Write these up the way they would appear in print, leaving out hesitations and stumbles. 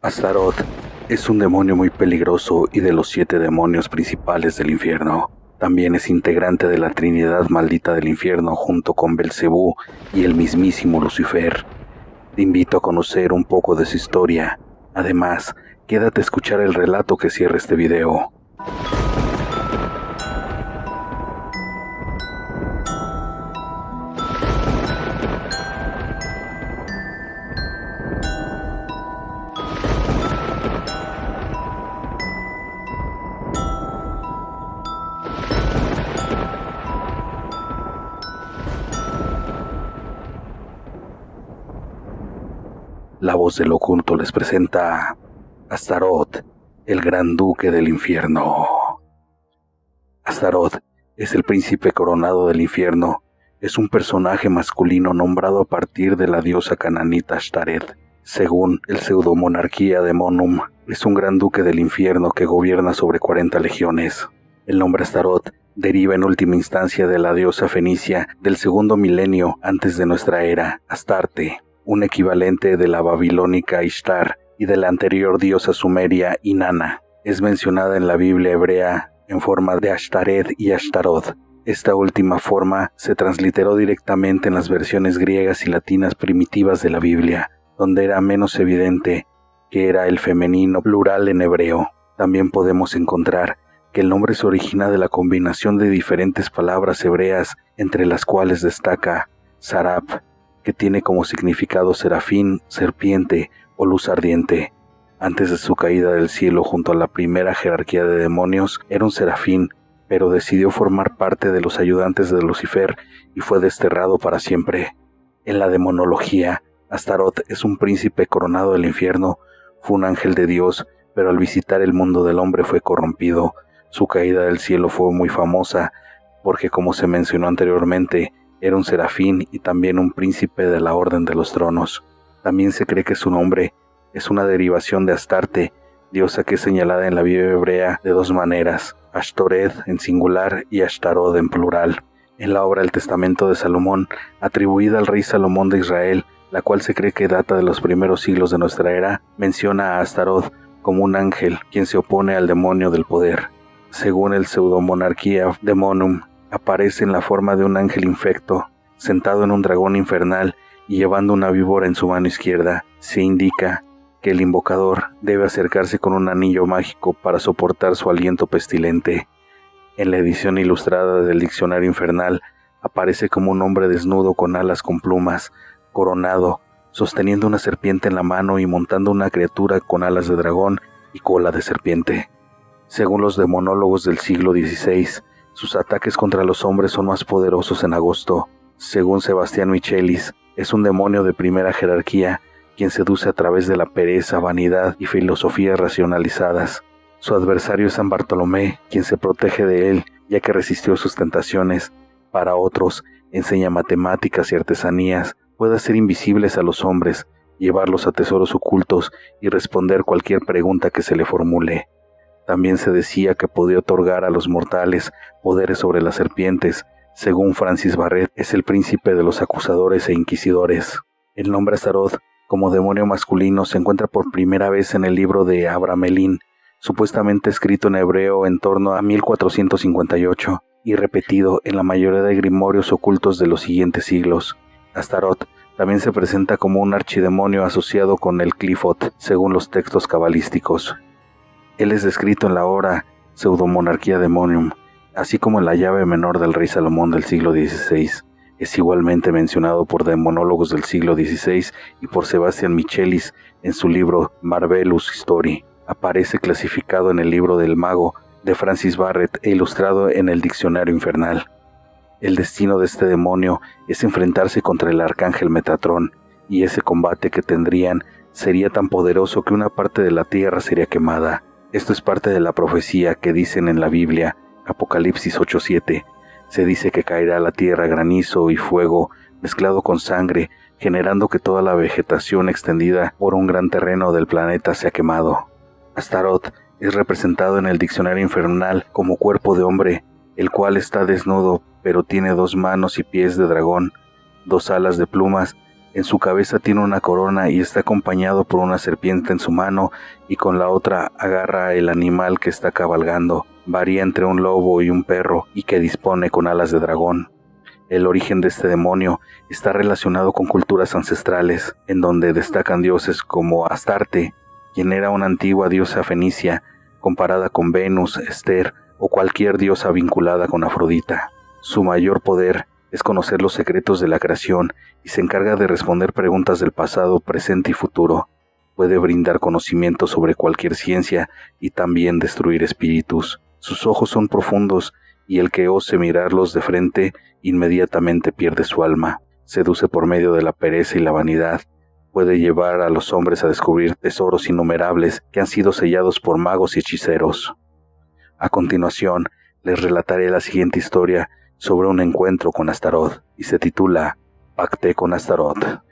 Astaroth es un demonio muy peligroso y de los 7 demonios principales del infierno. También es integrante de la Trinidad maldita del infierno junto con Belcebú y el mismísimo Lucifer. Te invito a conocer un poco de su historia. Además, quédate a escuchar el relato que cierra este video. La voz del oculto les presenta a Astaroth, el gran duque del infierno. Astaroth es el príncipe coronado del infierno. Es un personaje masculino nombrado a partir de la diosa cananita Ashtareth. Según el pseudomonarquía de Monum, es un gran duque del infierno que gobierna sobre 40 legiones. El nombre Astaroth deriva en última instancia de la diosa fenicia del segundo milenio antes de nuestra era, Astarte, un equivalente de la babilónica Ishtar y de la anterior diosa sumeria Inanna. Es mencionada en la Biblia hebrea en forma de Ashtareth y Ashtaroth. Esta última forma se transliteró directamente en las versiones griegas y latinas primitivas de la Biblia, donde era menos evidente que era el femenino plural en hebreo. También podemos encontrar que el nombre se origina de la combinación de diferentes palabras hebreas, entre las cuales destaca Sarap, que tiene como significado serafín, serpiente o luz ardiente. Antes de su caída del cielo junto a la primera jerarquía de demonios, era un serafín, pero decidió formar parte de los ayudantes de Lucifer y fue desterrado para siempre. En la demonología, Astaroth es un príncipe coronado del infierno. Fue un ángel de Dios, pero al visitar el mundo del hombre fue corrompido. Su caída del cielo fue muy famosa porque, como se mencionó anteriormente, era un serafín y también un príncipe de la Orden de los Tronos. También se cree que su nombre es una derivación de Astarte, diosa que es señalada en la Biblia hebrea de dos maneras, Ashtoreth en singular y Ashtarod en plural. En la obra El Testamento de Salomón, atribuida al rey Salomón de Israel, la cual se cree que data de los primeros siglos de nuestra era, menciona a Astaroth como un ángel, quien se opone al demonio del poder. Según el pseudomonarquía de Monum, aparece en la forma de un ángel infecto, sentado en un dragón infernal y llevando una víbora en su mano izquierda. Se indica que el invocador debe acercarse con un anillo mágico para soportar su aliento pestilente. En la edición ilustrada del Diccionario Infernal, aparece como un hombre desnudo con alas con plumas, coronado, sosteniendo una serpiente en la mano y montando una criatura con alas de dragón y cola de serpiente. Según los demonólogos del siglo XVI, sus ataques contra los hombres son más poderosos en agosto. Según Sebastián Michelis, es un demonio de primera jerarquía, quien seduce a través de la pereza, vanidad y filosofías racionalizadas. Su adversario es San Bartolomé, quien se protege de él, ya que resistió sus tentaciones. Para otros, enseña matemáticas y artesanías, puede hacer invisibles a los hombres, llevarlos a tesoros ocultos y responder cualquier pregunta que se le formule. También se decía que podía otorgar a los mortales poderes sobre las serpientes. Según Francis Barrett, es el príncipe de los acusadores e inquisidores. El nombre Astaroth, como demonio masculino, se encuentra por primera vez en el libro de Abramelin, supuestamente escrito en hebreo en torno a 1458, y repetido en la mayoría de grimorios ocultos de los siguientes siglos. Astaroth también se presenta como un archidemonio asociado con el Qliphoth, según los textos cabalísticos. Él es descrito en la obra Pseudomonarquía Demonium, así como en la llave menor del rey Salomón del siglo XVI. Es igualmente mencionado por demonólogos del siglo XVI y por Sebastián Michelis en su libro Marvelous History. Aparece clasificado en el libro del mago de Francis Barrett e ilustrado en el Diccionario Infernal. El destino de este demonio es enfrentarse contra el arcángel Metatrón, y ese combate que tendrían sería tan poderoso que una parte de la tierra sería quemada. Esto es parte de la profecía que dicen en la Biblia, Apocalipsis 8:7. Se dice que caerá a la tierra granizo y fuego mezclado con sangre, generando que toda la vegetación extendida por un gran terreno del planeta sea quemado. Astaroth es representado en el Diccionario Infernal como cuerpo de hombre, el cual está desnudo, pero tiene 2 manos y pies de dragón, 2 alas de plumas En su cabeza tiene una corona y está acompañado por una serpiente en su mano y con la otra agarra el animal que está cabalgando. Varía entre un lobo y un perro y que dispone con alas de dragón. El origen de este demonio está relacionado con culturas ancestrales, en donde destacan dioses como Astarte, quien era una antigua diosa fenicia, comparada con Venus, Esther o cualquier diosa vinculada con Afrodita. Su mayor poder es conocer los secretos de la creación y se encarga de responder preguntas del pasado, presente y futuro. Puede brindar conocimiento sobre cualquier ciencia y también destruir espíritus. Sus ojos son profundos y el que ose mirarlos de frente inmediatamente pierde su alma. Seduce por medio de la pereza y la vanidad. Puede llevar a los hombres a descubrir tesoros innumerables que han sido sellados por magos y hechiceros. A continuación, les relataré la siguiente historia sobre un encuentro con Astaroth y se titula Pacté con Astaroth.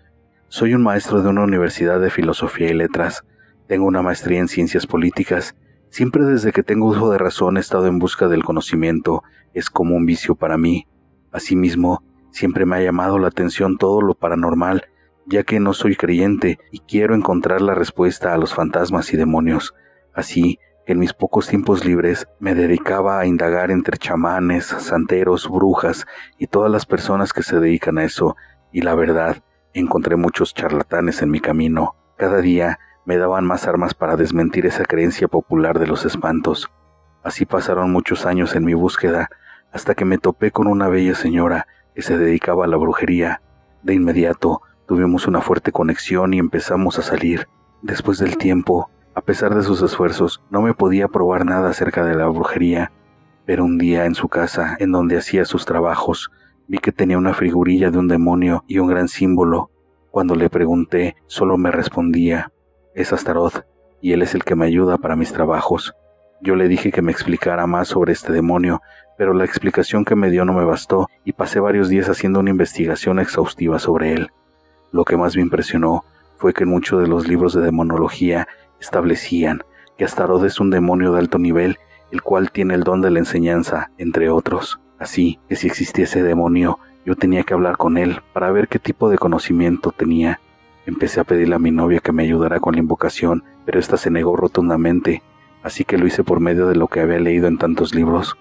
Soy un maestro de una universidad de filosofía y letras. Tengo una maestría en ciencias políticas. Siempre desde que tengo uso de razón he estado en busca del conocimiento. Es como un vicio para mí. Asimismo, siempre me ha llamado la atención todo lo paranormal, ya que no soy creyente y quiero encontrar la respuesta a los fantasmas y demonios. Así, en mis pocos tiempos libres, me dedicaba a indagar entre chamanes, santeros, brujas y todas las personas que se dedican a eso, y la verdad, encontré muchos charlatanes en mi camino. Cada día me daban más armas para desmentir esa creencia popular de los espantos. Así pasaron muchos años en mi búsqueda, hasta que me topé con una bella señora que se dedicaba a la brujería. De inmediato, tuvimos una fuerte conexión y empezamos a salir. Después del tiempo, a pesar de sus esfuerzos, no me podía probar nada acerca de la brujería, pero un día en su casa, en donde hacía sus trabajos, vi que tenía una figurilla de un demonio y un gran símbolo. Cuando le pregunté, solo me respondía: es Astaroth, y él es el que me ayuda para mis trabajos. Yo le dije que me explicara más sobre este demonio, pero la explicación que me dio no me bastó y pasé varios días haciendo una investigación exhaustiva sobre él. Lo que más me impresionó fue que en muchos de los libros de demonología establecían que Astaroth es un demonio de alto nivel, el cual tiene el don de la enseñanza, entre otros. Así que si existiese demonio, yo tenía que hablar con él para ver qué tipo de conocimiento tenía. Empecé a pedirle a mi novia que me ayudara con la invocación, pero ésta se negó rotundamente, así que lo hice por medio de lo que había leído en tantos libros.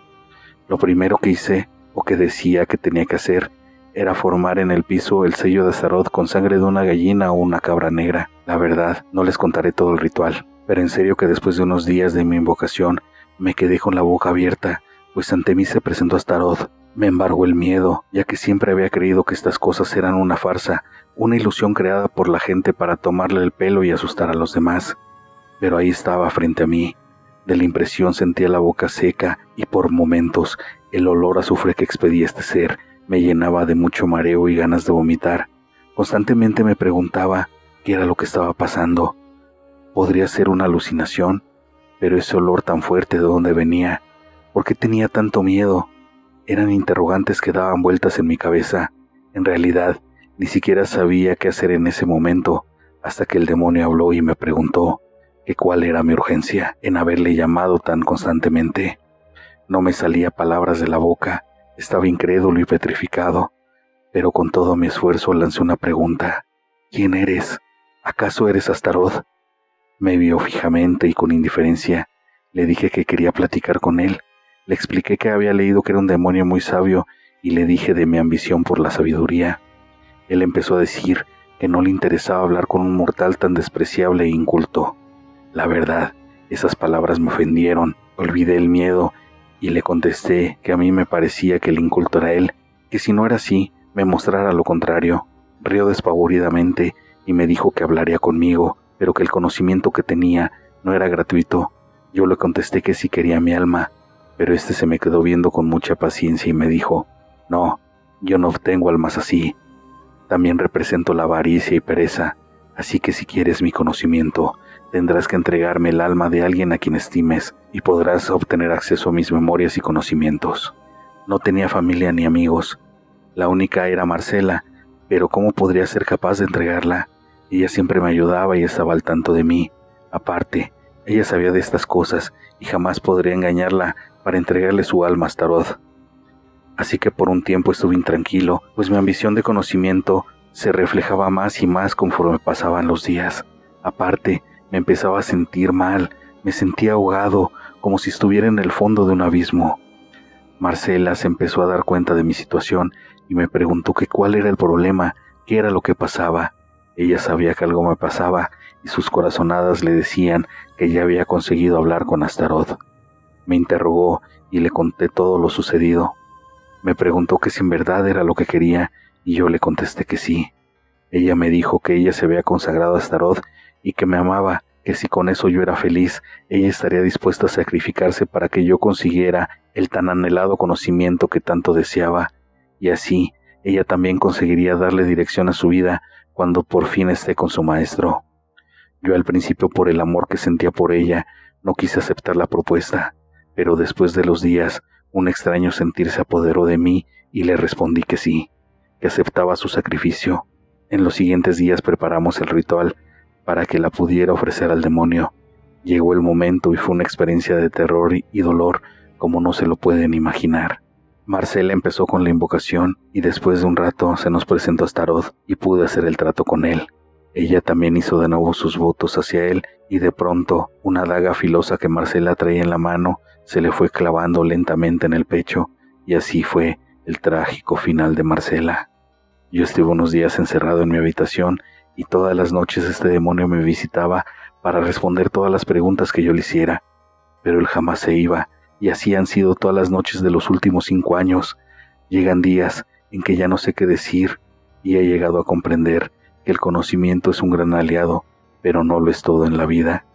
Lo primero que hice, o que decía que tenía que hacer, era formar en el piso el sello de Astaroth con sangre de una gallina o una cabra negra. La verdad, no les contaré todo el ritual, pero en serio que después de unos días de mi invocación, me quedé con la boca abierta, pues ante mí se presentó Astaroth. Me embargó el miedo, ya que siempre había creído que estas cosas eran una farsa, una ilusión creada por la gente para tomarle el pelo y asustar a los demás. Pero ahí estaba frente a mí. De la impresión sentía la boca seca y por momentos el olor a azufre que expedía este ser me llenaba de mucho mareo y ganas de vomitar. Constantemente me preguntaba qué era lo que estaba pasando. Podría ser una alucinación, pero ese olor tan fuerte, ¿de dónde venía? ¿Por qué tenía tanto miedo? Eran interrogantes que daban vueltas en mi cabeza. En realidad, ni siquiera sabía qué hacer en ese momento, hasta que el demonio habló y me preguntó que cuál era mi urgencia en haberle llamado tan constantemente. No me salía palabras de la boca, estaba incrédulo y petrificado, pero con todo mi esfuerzo lancé una pregunta: ¿quién eres? ¿Acaso eres Astaroth? Me vio fijamente y con indiferencia. Le dije que quería platicar con él. Le expliqué que había leído que era un demonio muy sabio y le dije de mi ambición por la sabiduría. Él empezó a decir que no le interesaba hablar con un mortal tan despreciable e inculto. La verdad, esas palabras me ofendieron. Olvidé el miedo y le contesté que a mí me parecía que el inculto era él, que si no era así, me mostrara lo contrario. Rió despavoridamente y me dijo que hablaría conmigo, pero que el conocimiento que tenía no era gratuito. Yo le contesté que sí quería mi alma, pero se me quedó viendo con mucha paciencia y me dijo: no, yo no obtengo almas así. También represento la avaricia y pereza, así que si quieres mi conocimiento, tendrás que entregarme el alma de alguien a quien estimes y podrás obtener acceso a mis memorias y conocimientos. No tenía familia ni amigos. La única era Marcela, pero ¿cómo podría ser capaz de entregarla? Ella siempre me ayudaba y estaba al tanto de mí. Aparte, ella sabía de estas cosas y jamás podría engañarla para entregarle su alma a Astaroth. Así que por un tiempo estuve intranquilo, pues mi ambición de conocimiento se reflejaba más y más conforme pasaban los días. Aparte, me empezaba a sentir mal, me sentía ahogado, como si estuviera en el fondo de un abismo. Marcela se empezó a dar cuenta de mi situación y me preguntó que cuál era el problema, qué era lo que pasaba. Ella sabía que algo me pasaba y sus corazonadas le decían que ya había conseguido hablar con Astaroth. Me interrogó y le conté todo lo sucedido. Me preguntó que si en verdad era lo que quería y yo le contesté que sí. Ella me dijo que ella se había consagrado a Astaroth y que me amaba, que si con eso yo era feliz, ella estaría dispuesta a sacrificarse para que yo consiguiera el tan anhelado conocimiento que tanto deseaba, y así ella también conseguiría darle dirección a su vida cuando por fin esté con su maestro. Yo al principio, por el amor que sentía por ella, no quise aceptar la propuesta, pero después de los días, un extraño sentir se apoderó de mí y le respondí que sí, que aceptaba su sacrificio. En los siguientes días preparamos el ritual para que la pudiera ofrecer al demonio. Llegó el momento y fue una experiencia de terror y dolor como no se lo pueden imaginar. Marcela empezó con la invocación y después de un rato se nos presentó Astaroth y pude hacer el trato con él. Ella también hizo de nuevo sus votos hacia él y de pronto una daga filosa que Marcela traía en la mano se le fue clavando lentamente en el pecho y así fue el trágico final de Marcela. Yo estuve unos días encerrado en mi habitación y todas las noches este demonio me visitaba para responder todas las preguntas que yo le hiciera, pero él jamás se iba y así han sido todas las noches de los últimos 5 años. Llegan días en que ya no sé qué decir y he llegado a comprender que el conocimiento es un gran aliado, pero no lo es todo en la vida.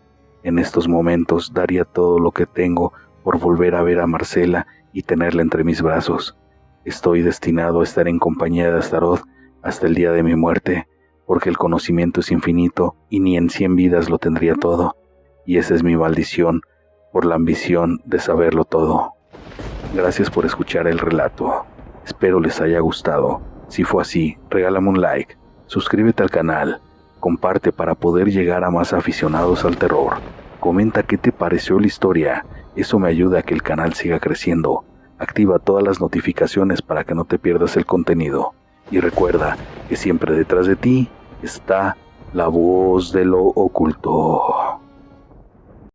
En estos momentos daría todo lo que tengo por volver a ver a Marcela y tenerla entre mis brazos. Estoy destinado a estar en compañía de Astaroth hasta el día de mi muerte, porque el conocimiento es infinito y ni en 100 vidas lo tendría todo, y esa es mi maldición por la ambición de saberlo todo. Gracias por escuchar el relato. Espero les haya gustado. Si fue así, regálame un like, suscríbete al canal, comparte para poder llegar a más aficionados al terror. Comenta qué te pareció la historia, eso me ayuda a que el canal siga creciendo. Activa todas las notificaciones para que no te pierdas el contenido. Y recuerda que siempre detrás de ti está la voz de lo oculto.